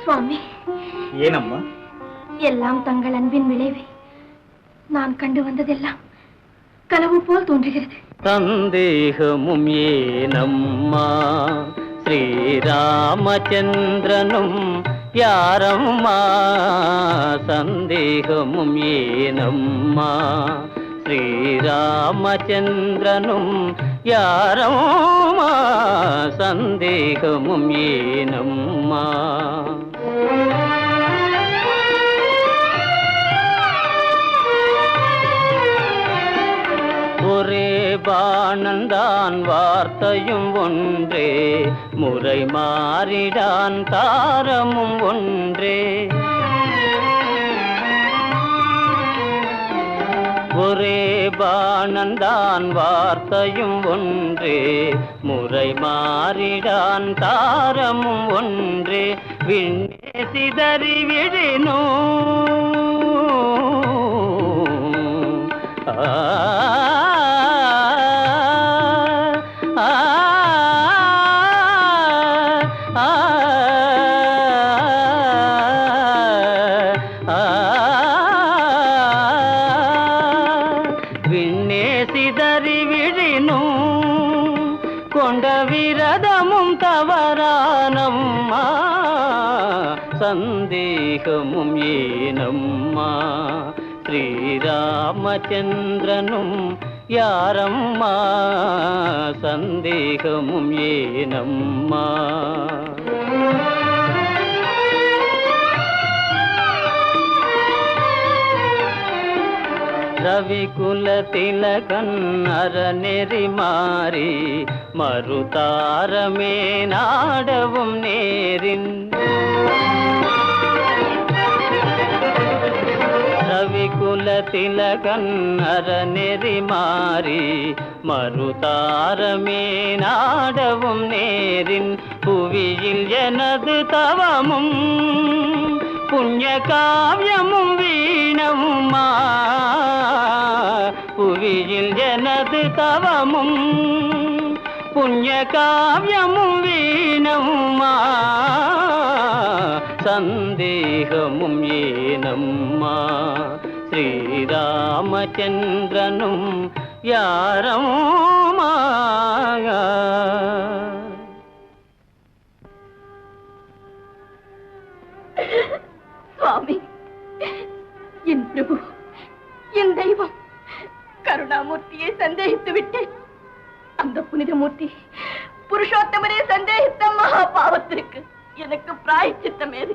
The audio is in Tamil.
சுவாமி, ஏனம்மா? எல்லாம் தங்கள் அன்பின் விளைவே. நான் கண்டு வந்ததெல்லாம் கனவு போல் தோன்றுகிறது. சந்தேகமும் ஏனம்மா, ஸ்ரீராமச்சந்திரனும் யாரம்மா? சந்தேகமும் ஏனம்மா, ஸ்ரீராமச்சந்திரனும் யாரம்மா? சந்தேகமும் ஏனம்மா? ஒரே பாணந்தான் வார்த்தையும் ஒன்றே, முறை மாறிடான் தாரமும் ஒன்றே. ஒரே பாணந்தான் வார்த்தையும் ஒன்றே, முறை மாறிடான் தாரமும் ஒன்றே. விண்ணே சிதறி விழினோ விரதமும் தவறானம்மா, சந்தேகமும் ஏனம்மா? ஸ்ரீராமச்சந்திரனும் யாரம்மா? சந்தேகமும் ஏனம்மா? ரவிகுல திலகன் அறநெறி மாறி, மறுதாரமே நாடவும் நேரின். ரவிகுல திலகன் அறநெறி மாறி, மறுதாரமே நாடவும் நேரின். புவியில் எனது தவமும் புண்ணிய காவியமும் வீணம்மா, புவியில் எனது தவமும் புண்ணிய காவியமும் வீணம்மா. சந்தேகமும் ஏனம்மா? ஸ்ரீராமச்சந்திரனும் யாரம்மா? சுவாமி, என் பிரபு, என் தெய்வம், கருணாமூர்த்தியை சந்தேகித்து விட்டேன். அந்த புனிதமூர்த்தி புருஷோத்தமரை சந்தேகித்த மகா பாவத்திற்கு எனக்கு பிராயச்சித்தம் ஏது?